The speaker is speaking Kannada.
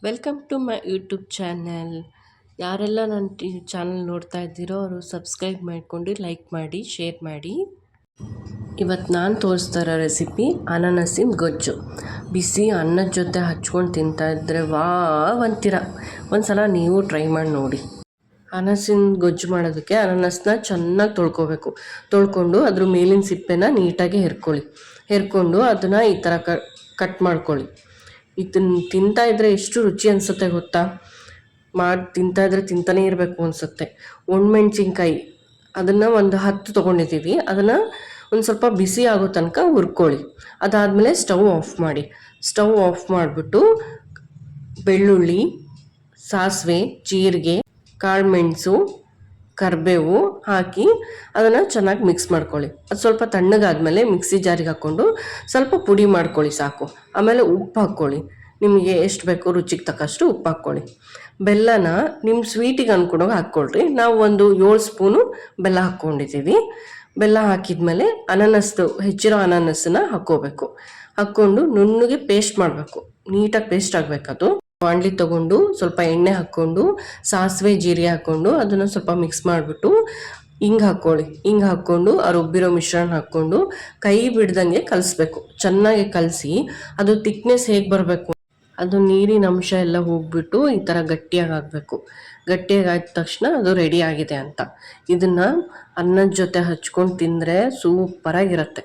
Welcome to my YouTube channel. ಯಾರೆಲ್ಲ ನನ್ನ ಚಾನಲ್ ನೋಡ್ತಾ ಇದ್ದೀರೋ ಅವರು ಸಬ್ಸ್ಕ್ರೈಬ್ ಮಾಡ್ಕೊಂಡು ಲೈಕ್ ಮಾಡಿ ಶೇರ್ ಮಾಡಿ. ಇವತ್ತು ನಾನು ತೋರಿಸ್ತಾ ಇರೋ ರೆಸಿಪಿ ಅನಾನಸಿನ ಗೊಜ್ಜು. ಬಿಸಿ ಅನ್ನದ ಜೊತೆ ಹಚ್ಕೊಂಡು ತಿಂತಾ ಇದ್ದರೆ ಅಂತೀರ. ಒಂದ್ಸಲ ನೀವು ಟ್ರೈ ಮಾಡಿ ನೋಡಿ. ಅನಾನಸಿನ ಗೊಜ್ಜು ಮಾಡೋದಕ್ಕೆ ಅನಾನಸ್ನ ಚೆನ್ನಾಗಿ ತೊಳ್ಕೊಂಡು ಅದ್ರ ಮೇಲಿನ ಸಿಪ್ಪೆನ ನೀಟಾಗಿ ಹೆರ್ಕೊಂಡು ಅದನ್ನು ಈ ಥರ ಕಟ್ ಮಾಡ್ಕೊಳ್ಳಿ. ಇದನ್ನು ತಿಂತಾ ಇದ್ದರೆ ಎಷ್ಟು ರುಚಿ ಅನಿಸುತ್ತೆ ಗೊತ್ತಾ. ತಿಂತಾ ಇದ್ರೆ ತಿಂತಾನೇ ಇರಬೇಕು ಅನಿಸುತ್ತೆ. ಒಣಮೆಣ್ಸಿನ್ಕಾಯಿ ಅದನ್ನು ಒಂದು 10 ತೊಗೊಂಡಿದ್ದೀವಿ. ಅದನ್ನು ಒಂದು ಸ್ವಲ್ಪ ಬಿಸಿ ಆಗೋ ತನಕ ಹುರ್ಕೊಳ್ಳಿ. ಅದಾದಮೇಲೆ ಸ್ಟವ್ ಆಫ್ ಮಾಡಿಬಿಟ್ಟು ಬೆಳ್ಳುಳ್ಳಿ, ಸಾಸಿವೆ, ಜೀರಿಗೆ, ಕಾಳುಮೆಣಸು, ಕರಿಬೇವು ಹಾಕಿ ಅದನ್ನು ಚೆನ್ನಾಗಿ ಮಿಕ್ಸ್ ಮಾಡ್ಕೊಳ್ಳಿ. ಅದು ಸ್ವಲ್ಪ ತಣ್ಣಗಾದ್ಮೇಲೆ ಮಿಕ್ಸಿ ಜಾರಿಗೆ ಹಾಕ್ಕೊಂಡು ಸ್ವಲ್ಪ ಪುಡಿ ಮಾಡ್ಕೊಳ್ಳಿ ಸಾಕು. ಆಮೇಲೆ ಉಪ್ಪು ಹಾಕ್ಕೊಳ್ಳಿ. ನಿಮಗೆ ಎಷ್ಟು ಬೇಕೋ ರುಚಿಗೆ ತಕ್ಕಷ್ಟು ಉಪ್ಪು ಹಾಕ್ಕೊಳ್ಳಿ. ಬೆಲ್ಲನ ನಿಮ್ಮ ಸ್ವೀಟಿಗೆ ಅಂದ್ಕೊಂಡೋಗಿ ಹಾಕ್ಕೊಳ್ರಿ. ನಾವು ಒಂದು 7 ಸ್ಪೂನು ಬೆಲ್ಲ ಹಾಕ್ಕೊಂಡಿದ್ದೀವಿ. ಬೆಲ್ಲ ಹಾಕಿದ್ಮೇಲೆ ಹೆಚ್ಚಿರೋ ಅನಾನಸನ್ನ ಹಾಕ್ಕೊಂಡು ನುಣ್ಣಗೆ ಪೇಸ್ಟ್ ಮಾಡಬೇಕು. ನೀಟಾಗಿ ಪೇಸ್ಟ್ ಆಗಬೇಕದು. ಬಾಣಲಿ ತೊಗೊಂಡು ಸ್ವಲ್ಪ ಎಣ್ಣೆ ಹಾಕ್ಕೊಂಡು ಸಾಸಿವೆ ಜೀರಿಗೆ ಹಾಕ್ಕೊಂಡು ಅದನ್ನು ಸ್ವಲ್ಪ ಮಿಕ್ಸ್ ಮಾಡಿಬಿಟ್ಟು ಹಿಂಗೆ ಹಾಕ್ಕೊಂಡು ಆ ರುಬ್ಬಿರೋ ಮಿಶ್ರಣ ಹಾಕ್ಕೊಂಡು ಕೈ ಬಿಡ್ದಂಗೆ ಕಲಿಸ್ಬೇಕು. ಚೆನ್ನಾಗಿ ಕಲಸಿ ಅದು ಥಿಕ್ನೆಸ್ ಹೇಗೆ ಬರಬೇಕು, ಅದು ನೀರಿನ ಅಂಶ ಎಲ್ಲ ಹೋಗ್ಬಿಟ್ಟು ಈ ಥರ ಗಟ್ಟಿಯಾಗಿ ಆಗಬೇಕು. ಗಟ್ಟಿಯಾಗಿ ಆದ ತಕ್ಷಣ ಅದು ರೆಡಿ ಆಗಿದೆ ಅಂತ. ಇದನ್ನು ಅನ್ನದ ಜೊತೆ ಹಚ್ಕೊಂಡು ತಿಂದರೆ ಸೂಪರಾಗಿರುತ್ತೆ.